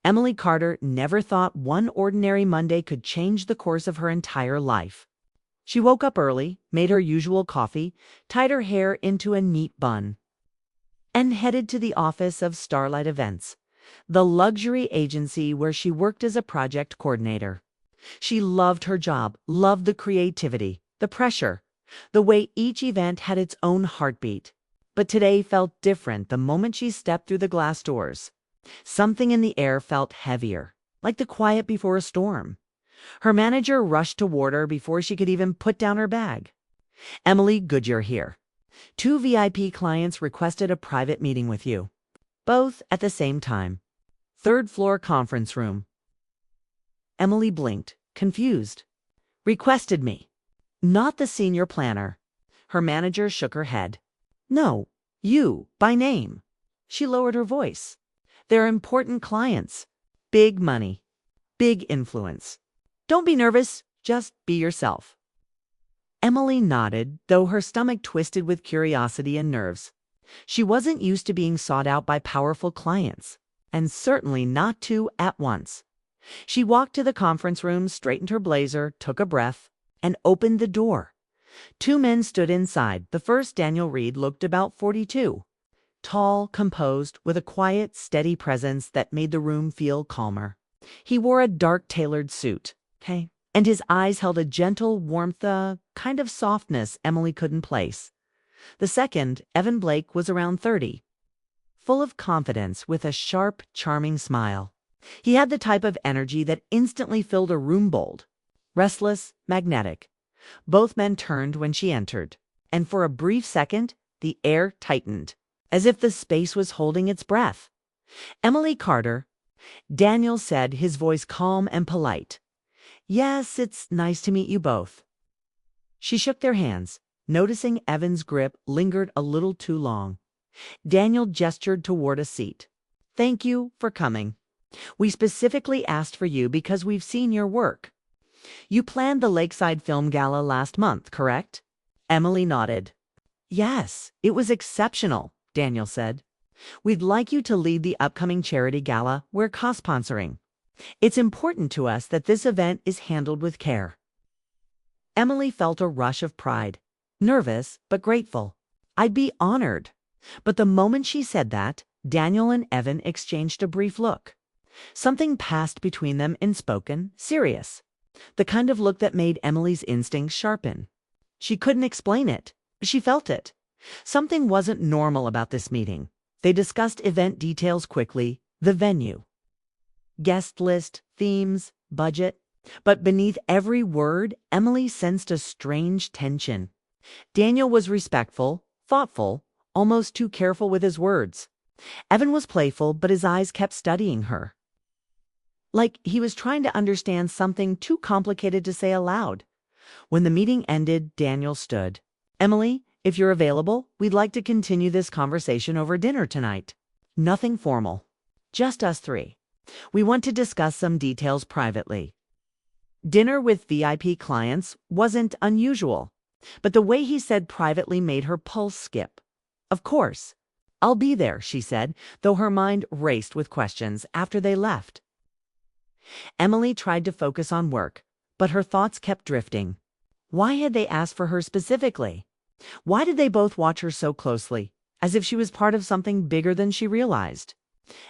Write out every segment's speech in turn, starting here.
Emily Carter never thought one ordinary Monday could change the course of her entire life. She woke up early, made her usual coffee, tied her hair into a neat bun, and headed to the office of Starlight Events, the luxury agency where she worked as a project coordinator. She loved her job, loved the creativity, the pressure, the way each event had its own heartbeat. But today felt different the moment she stepped through the glass doors. Something in the air felt heavier, like the quiet before a storm. Her manager rushed toward her before she could even put down her bag. "Emily Goodyear here. 2 VIP clients requested a private meeting with you. Both at the same time. 3rd floor conference room." Emily blinked, confused. "Requested me. Not the senior planner." Her manager shook her head. "No, you, by name." She lowered her voice. "They're important clients. Big money. Big influence. Don't be nervous, just be yourself." Emily nodded, though her stomach twisted with curiosity and nerves. She wasn't used to being sought out by powerful clients, and certainly not 2 at once. She walked to the conference room, straightened her blazer, took a breath, and opened the door. 2 men stood inside. The first, Daniel Reed, looked about 42. Tall, composed, with a quiet, steady presence that made the room feel calmer. He wore a dark tailored suit, and his eyes held a gentle warmth, a kind of softness Emily couldn't place. The second, Evan Blake, was around 30, full of confidence with a sharp, charming smile. He had the type of energy that instantly filled a room, bold, restless, magnetic. Both men turned when she entered, and for a brief second, the air tightened, as if the space was holding its breath. "Emily Carter," Daniel said, his voice calm and polite. "Yes, it's nice to meet you both." She shook their hands, noticing Evan's grip lingered a little too long. Daniel gestured toward a seat. "Thank you for coming. We specifically asked for you because we've seen your work. You planned the Lakeside Film Gala last month, correct?" Emily nodded. "Yes, it was exceptional," Daniel said. "We'd like you to lead the upcoming charity gala we're co-sponsoring. It's important to us that this event is handled with care." Emily felt a rush of pride, nervous but grateful. "I'd be honored." But the moment she said that, Daniel and Evan exchanged a brief look. Something passed between them, unspoken, serious. The kind of look that made Emily's instincts sharpen. She couldn't explain it. She felt it. Something wasn't normal about this meeting. They discussed event details quickly, the venue, guest list, themes, budget. But beneath every word, Emily sensed a strange tension. Daniel was respectful, thoughtful, almost too careful with his words. Evan was playful, but his eyes kept studying her, like he was trying to understand something too complicated to say aloud. When the meeting ended, Daniel stood. "Emily, if you're available, we'd like to continue this conversation over dinner tonight. Nothing formal. Just us 3. We want to discuss some details privately." Dinner with VIP clients wasn't unusual, but the way he said privately made her pulse skip. "Of course. I'll be there," she said, though her mind raced with questions after they left. Emily tried to focus on work, but her thoughts kept drifting. Why had they asked for her specifically? Why did they both watch her so closely, as if she was part of something bigger than she realized?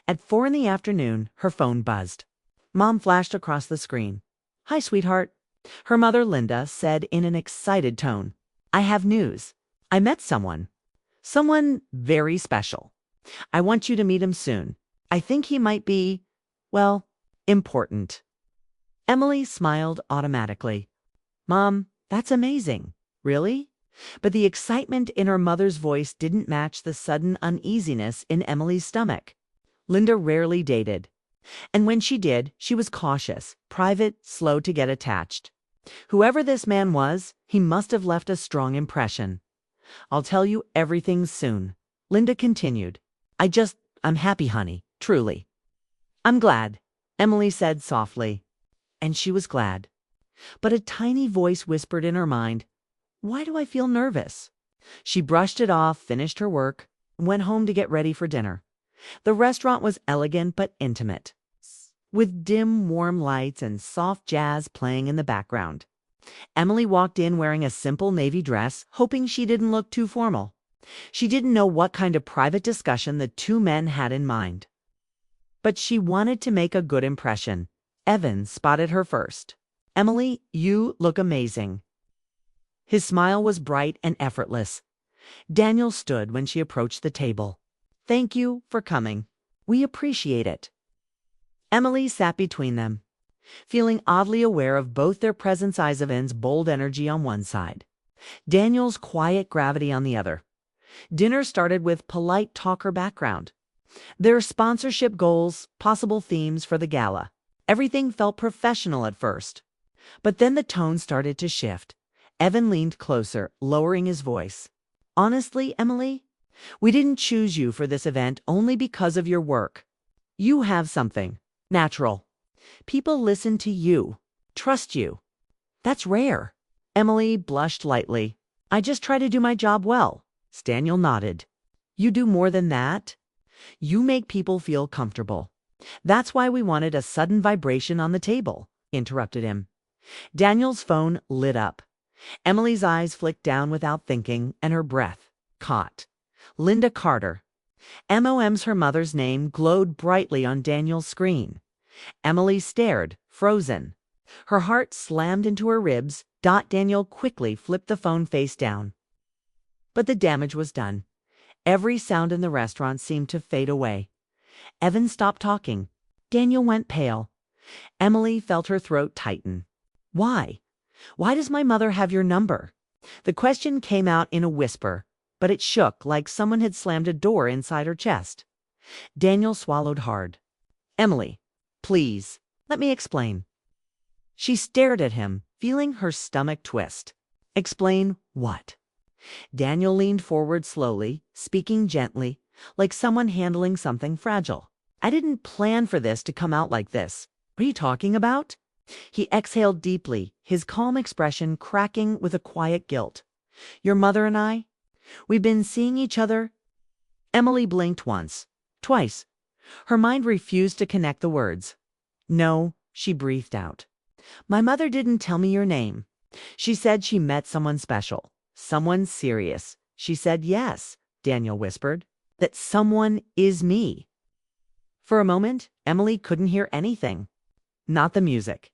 At 4 in the afternoon, her phone buzzed. Mom flashed across the screen. "Hi, sweetheart." Her mother, Linda, said in an excited tone, "I have news. I met someone. Someone very special. I want you to meet him soon. I think he might be, well, important." Emily smiled automatically. "Mom, that's amazing." "Really?" But the excitement in her mother's voice didn't match the sudden uneasiness in Emily's stomach. Linda rarely dated, and when she did, she was cautious, private, slow to get attached. Whoever this man was, he must have left a strong impression. "I'll tell you everything soon," Linda continued. I'm happy, honey, truly." "I'm glad," Emily said softly. And she was glad. But a tiny voice whispered in her mind, "Why do I feel nervous?" She brushed it off, finished her work, and went home to get ready for dinner. The restaurant was elegant but intimate. with dim, warm lights and soft jazz playing in the background. Emily walked in wearing a simple navy dress, hoping she didn't look too formal. She didn't know what kind of private discussion the two men had in mind. But she wanted to make a good impression. Evan spotted her first. "Emily, you look amazing." His smile was bright and effortless. Daniel stood when she approached the table. "Thank you for coming. We appreciate it." Emily sat between them, feeling oddly aware of both their presence. Eyes of Evan's bold energy on one side, Daniel's quiet gravity on the other. Dinner started with polite talker background. Their sponsorship goals, possible themes for the gala. Everything felt professional at first. But then the tone started to shift. Evan leaned closer, lowering his voice. "Honestly, Emily, we didn't choose you for this event only because of your work. You have something natural. People listen to you, trust you. That's rare." Emily blushed lightly. "I just try to do my job well." Daniel nodded. "You do more than that. You make people feel comfortable. That's why we wanted." A sudden vibration on the table interrupted him. Daniel's phone lit up. Emily's eyes flicked down without thinking, and her breath caught. Linda Carter. MOM's her mother's name glowed brightly on Daniel's screen. Emily stared, frozen. Her heart slammed into her ribs. Daniel quickly flipped the phone face down. But the damage was done. Every sound in the restaurant seemed to fade away. Evan stopped talking. Daniel went pale. Emily felt her throat tighten. "Why? Why does my mother have your number?" The question came out in a whisper, but it shook like someone had slammed a door inside her chest. Daniel swallowed hard. "Emily, please, let me explain." She stared at him, feeling her stomach twist. "Explain what?" Daniel leaned forward slowly, speaking gently, like someone handling something fragile. "I didn't plan for this to come out like this. What are you talking about?" He exhaled deeply, his calm expression cracking with a quiet guilt. "Your mother and I, we've been seeing each other." Emily blinked once, twice. Her mind refused to connect the words. "No," she breathed out. "My mother didn't tell me your name. She said she met someone special, someone serious. She said yes," Daniel whispered, "that someone is me." For a moment, Emily couldn't hear anything. Not the music.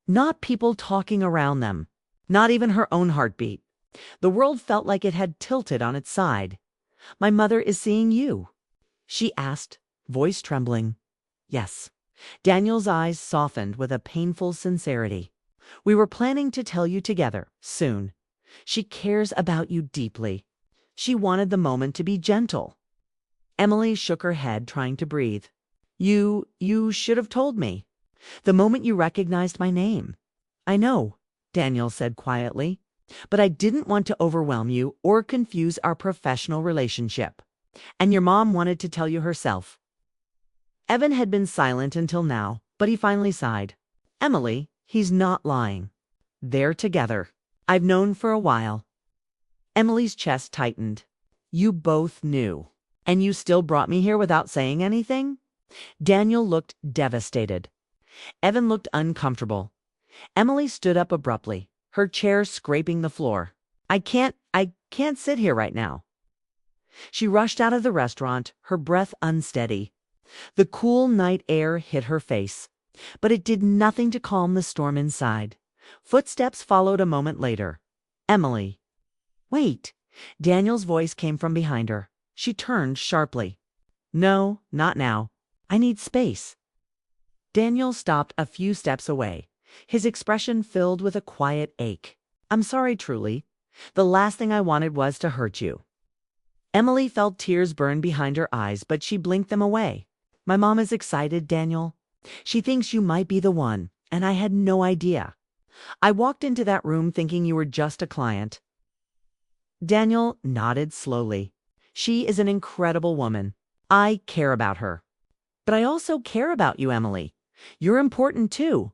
Not people talking around them. Not even her own heartbeat. The world felt like it had tilted on its side. "My mother is seeing you?" she asked, voice trembling. "Yes." Daniel's eyes softened with a painful sincerity. "We were planning to tell you together, soon. She cares about you deeply." She wanted the moment to be gentle. Emily shook her head, trying to breathe. You should have told me. The moment you recognized my name." "I know," Daniel said quietly, "but I didn't want to overwhelm you or confuse our professional relationship. And your mom wanted to tell you herself." Evan had been silent until now, but he finally sighed. "Emily, he's not lying. They're together. I've known for a while." Emily's chest tightened. "You both knew. And you still brought me here without saying anything?" Daniel looked devastated. Evan looked uncomfortable. Emily stood up abruptly, her chair scraping the floor. I can't sit here right now." She rushed out of the restaurant, her breath unsteady. The cool night air hit her face, but it did nothing to calm the storm inside. Footsteps followed a moment later. "Emily." "Wait." Daniel's voice came from behind her. She turned sharply. "No, not now. I need space." Daniel stopped a few steps away, his expression filled with a quiet ache. "I'm sorry, truly. The last thing I wanted was to hurt you." Emily felt tears burn behind her eyes, but she blinked them away. "My mom is excited, Daniel. She thinks you might be the one, and I had no idea. I walked into that room thinking you were just a client." Daniel nodded slowly. "She is an incredible woman. I care about her. But I also care about you, Emily. You're important too."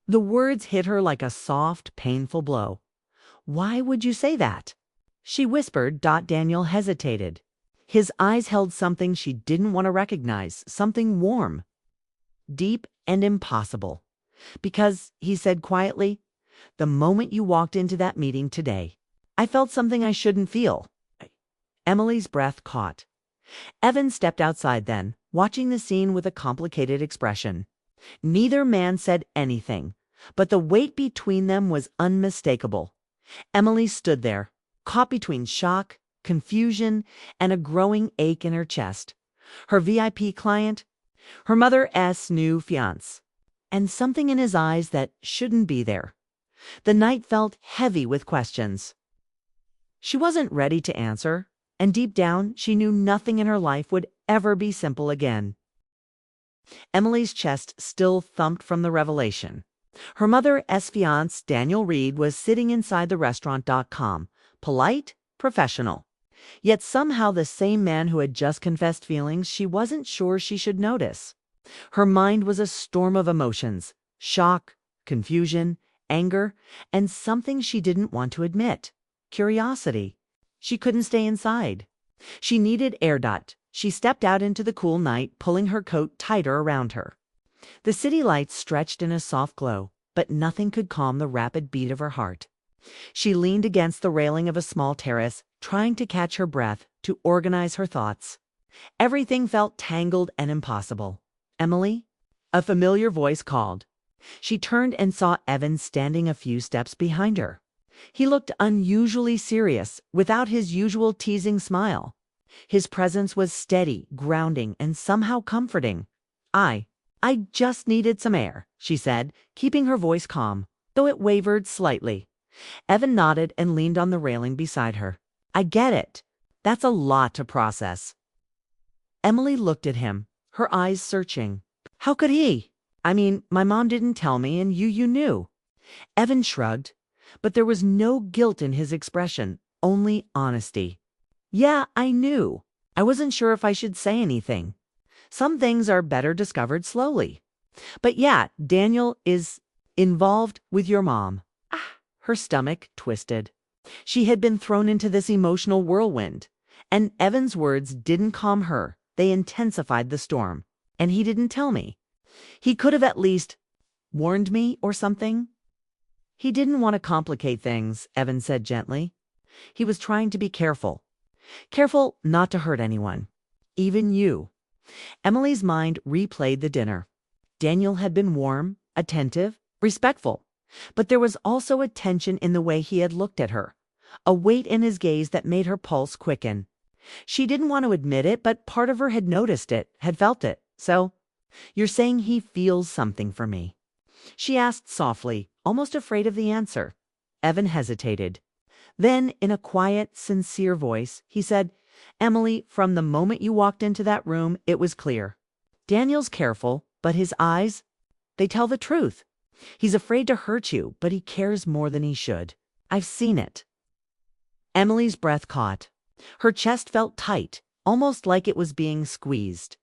The words hit her like a soft, painful blow. "Why would you say that?" she whispered. Daniel hesitated. His eyes held something she didn't want to recognize, something warm. deep and impossible. Because, he said quietly, the moment you walked into that meeting today, I felt something I shouldn't feel. Emily's breath caught. Evan stepped outside then, watching the scene with a complicated expression. Neither man said anything, but the weight between them was unmistakable. Emily stood there, caught between shock, confusion, and a growing ache in her chest. Her VIP client, her mother's new fiancé, and something in his eyes that shouldn't be there. The night felt heavy with questions. She wasn't ready to answer, and deep down she knew nothing in her life would ever be simple again. Emily's chest still thumped from the revelation. Her mother's fiancé, Daniel Reed, was sitting inside the restaurant.com, polite, professional. Yet somehow the same man who had just confessed feelings she wasn't sure she should notice. Her mind was a storm of emotions, shock, confusion, anger, and something she didn't want to admit, curiosity. She couldn't stay inside. She needed air. She stepped out into the cool night, pulling her coat tighter around her. The city lights stretched in a soft glow, but nothing could calm the rapid beat of her heart. She leaned against the railing of a small terrace, trying to catch her breath, to organize her thoughts. Everything felt tangled and impossible. Emily? A familiar voice called. She turned and saw Evan standing a few steps behind her. He looked unusually serious, without his usual teasing smile. His presence was steady, grounding, and somehow comforting. I just needed some air, she said, keeping her voice calm, though it wavered slightly. Evan nodded and leaned on the railing beside her. I get it. That's a lot to process. Emily looked at him, her eyes searching. How could he? I mean, my mom didn't tell me, and you knew. Evan shrugged, but there was no guilt in his expression, only honesty. Yeah, I knew. I wasn't sure if I should say anything. Some things are better discovered slowly. But yeah, Daniel is involved with your mom. Her stomach twisted. She had been thrown into this emotional whirlwind, and Evan's words didn't calm her. They intensified the storm. And he didn't tell me. He could have at least warned me or something. He didn't want to complicate things, Evan said gently. He was trying to be careful. Careful not to hurt anyone. Even you. Emily's mind replayed the dinner. Daniel had been warm, attentive, respectful. But there was also a tension in the way he had looked at her, a weight in his gaze that made her pulse quicken. She didn't want to admit it, but part of her had noticed it, had felt it. So, you're saying he feels something for me? She asked softly, almost afraid of the answer. Evan hesitated. Then, in a quiet, sincere voice, he said, Emily, from the moment you walked into that room, it was clear. Daniel's careful, but his eyes, they tell the truth. He's afraid to hurt you, but he cares more than he should. I've seen it. Emily's breath caught. Her chest felt tight, almost like it was being squeezed.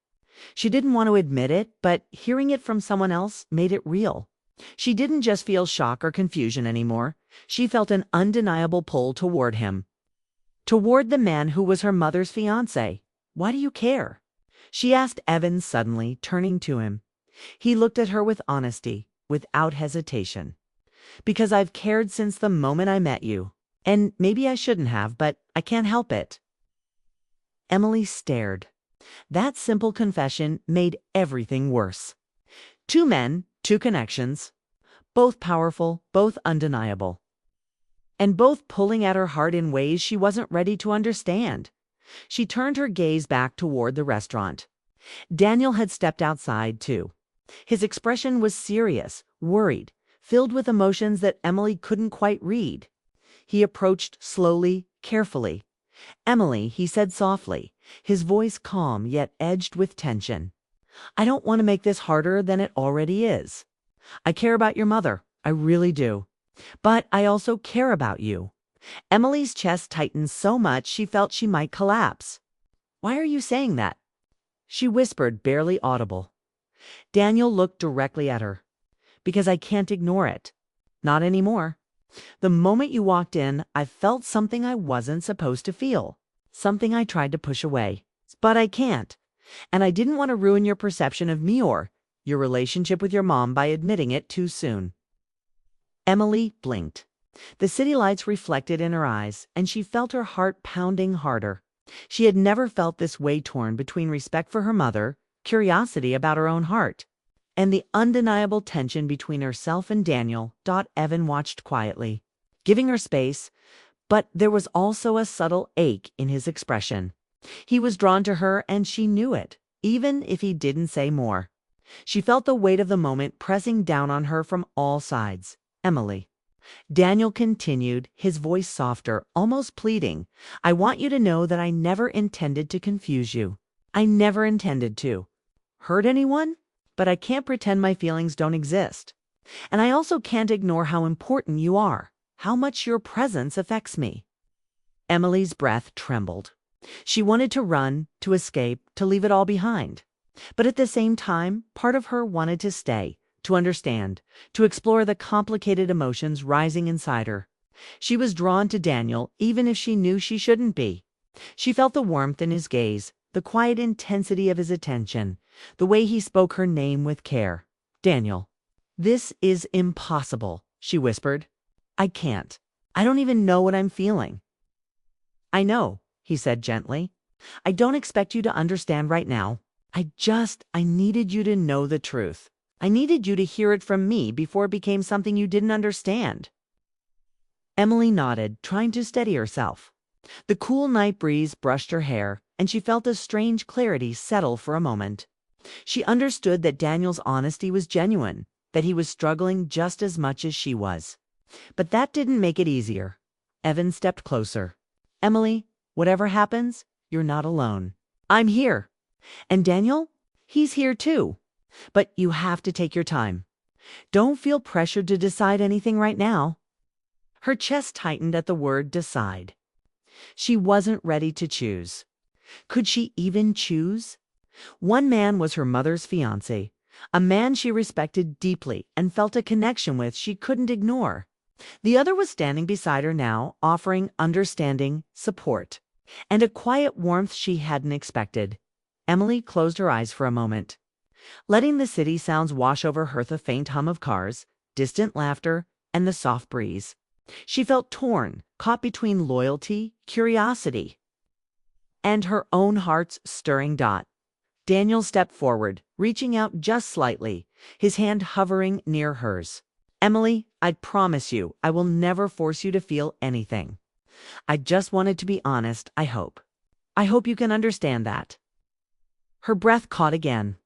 She didn't want to admit it, but hearing it from someone else made it real. She didn't just feel shock or confusion anymore. She felt an undeniable pull toward him. Toward the man who was her mother's fiancé. Why do you care? She asked Evan suddenly, turning to him. He looked at her with honesty, without hesitation. Because I've cared since the moment I met you. And maybe I shouldn't have, but I can't help it. Emily stared. That simple confession made everything worse. Two men, two connections. Both powerful, both undeniable. And both pulling at her heart in ways she wasn't ready to understand. She turned her gaze back toward the restaurant. Daniel had stepped outside, too. His expression was serious, worried, filled with emotions that Emily couldn't quite read. He approached slowly, carefully. Emily, he said softly, his voice calm yet edged with tension. I don't want to make this harder than it already is. I care about your mother, I really do. But I also care about you. Emily's chest tightened so much she felt she might collapse. Why are you saying that? She whispered, barely audible. Daniel looked directly at her. Because I can't ignore it. Not anymore. The moment you walked in, I felt something I wasn't supposed to feel. Something I tried to push away. But I can't. And I didn't want to ruin your perception of me or your relationship with your mom by admitting it too soon." Emily blinked. The city lights reflected in her eyes, and she felt her heart pounding harder. She had never felt this way, torn between respect for her mother, curiosity about her own heart, and the undeniable tension between herself and Daniel. Evan watched quietly, giving her space, but there was also a subtle ache in his expression. He was drawn to her, and she knew it, even if he didn't say more. She felt the weight of the moment pressing down on her from all sides. "Emily," Daniel continued, his voice softer, almost pleading, "I want you to know that I never intended to confuse you. I never intended to hurt anyone, but I can't pretend my feelings don't exist. And I also can't ignore how important you are, how much your presence affects me." Emily's breath trembled. She wanted to run, to escape, to leave it all behind. But at the same time, part of her wanted to stay, to understand, to explore the complicated emotions rising inside her. She was drawn to Daniel, even if she knew she shouldn't be. She felt the warmth in his gaze, the quiet intensity of his attention, the way he spoke her name with care. "Daniel, this is impossible," she whispered. "I can't. I don't even know what I'm feeling." "I know," he said gently. "I don't expect you to understand right now. I needed you to know the truth. I needed you to hear it from me before it became something you didn't understand." Emily nodded, trying to steady herself. The cool night breeze brushed her hair, and she felt a strange clarity settle for a moment. She understood that Daniel's honesty was genuine, that he was struggling just as much as she was. But that didn't make it easier. Evan stepped closer. "Emily, whatever happens, you're not alone. I'm here. And Daniel, he's here too. But you have to take your time. Don't feel pressured to decide anything right now." Her chest tightened at the word decide. She wasn't ready to choose. Could she even choose? One man was her mother's fiancé, a man she respected deeply and felt a connection with she couldn't ignore. The other was standing beside her now, offering understanding, support, and a quiet warmth she hadn't expected. Emily closed her eyes for a moment, letting the city sounds wash over her, the faint hum of cars, distant laughter, and the soft breeze. She felt torn, caught between loyalty, curiosity, and her own heart's stirring. Daniel stepped forward, reaching out just slightly, his hand hovering near hers. "Emily, I promise you, I will never force you to feel anything. I just wanted to be honest, I hope. I hope you can understand that." Her breath caught again.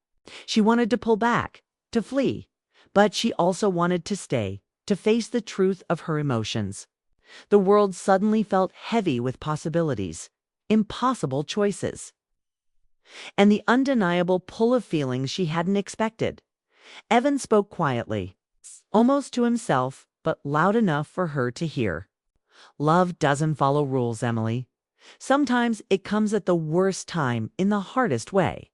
She wanted to pull back, to flee, but she also wanted to stay, to face the truth of her emotions. The world suddenly felt heavy with possibilities, impossible choices, and the undeniable pull of feelings she hadn't expected. Evan spoke quietly, almost to himself, but loud enough for her to hear. "Love doesn't follow rules, Emily. Sometimes it comes at the worst time, in the hardest way.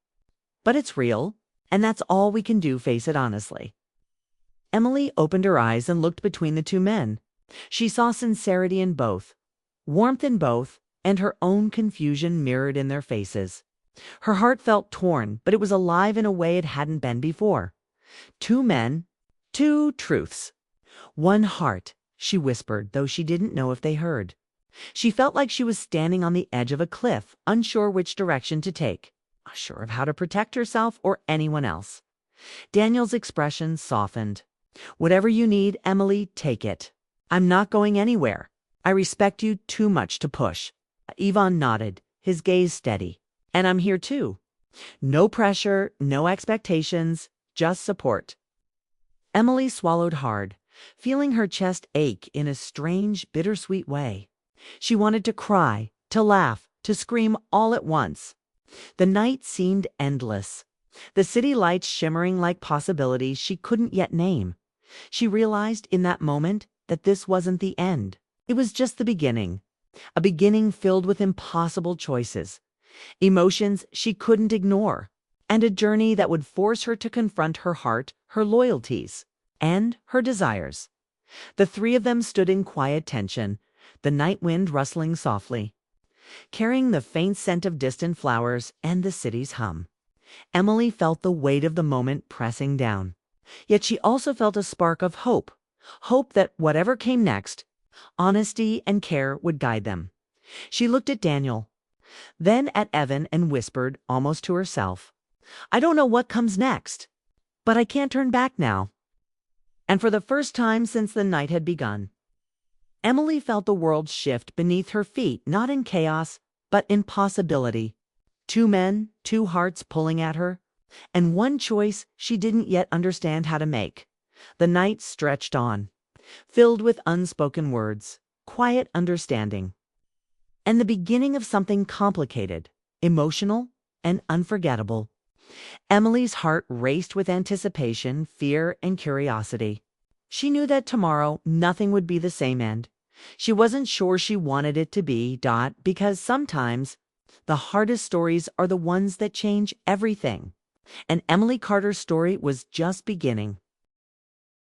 But it's real, and that's all we can do, face it honestly." Emily opened her eyes and looked between the two men. She saw sincerity in both, warmth in both, and her own confusion mirrored in their faces. Her heart felt torn, but it was alive in a way it hadn't been before. Two men, two truths. One heart, she whispered, though she didn't know if they heard. She felt like she was standing on the edge of a cliff, unsure which direction to take, unsure of how to protect herself or anyone else. Daniel's expression softened. "Whatever you need, Emily, take it. I'm not going anywhere. I respect you too much to push." Ivan nodded, his gaze steady. "And I'm here too. No pressure, no expectations, just support." Emily swallowed hard, feeling her chest ache in a strange, bittersweet way. She wanted to cry, to laugh, to scream all at once. The night seemed endless, the city lights shimmering like possibilities she couldn't yet name. She realized in that moment that this wasn't the end. It was just the beginning, a beginning filled with impossible choices, emotions she couldn't ignore, and a journey that would force her to confront her heart, her loyalties, and her desires. The three of them stood in quiet tension, the night wind rustling softly, carrying the faint scent of distant flowers and the city's hum. Emily felt the weight of the moment pressing down. Yet she also felt a spark of hope. Hope that whatever came next, honesty and care would guide them. She looked at Daniel, then at Evan and whispered, almost to herself, "I don't know what comes next, but I can't turn back now." And for the first time since the night had begun, Emily felt the world shift beneath her feet, not in chaos, but in possibility. Two men, two hearts pulling at her, and one choice she didn't yet understand how to make. The night stretched on, filled with unspoken words, quiet understanding, and the beginning of something complicated, emotional, and unforgettable. Emily's heart raced with anticipation, fear, and curiosity. She knew that tomorrow nothing would be the same end. She wasn't sure she wanted it to be, because sometimes the hardest stories are the ones that change everything. And Emily Carter's story was just beginning.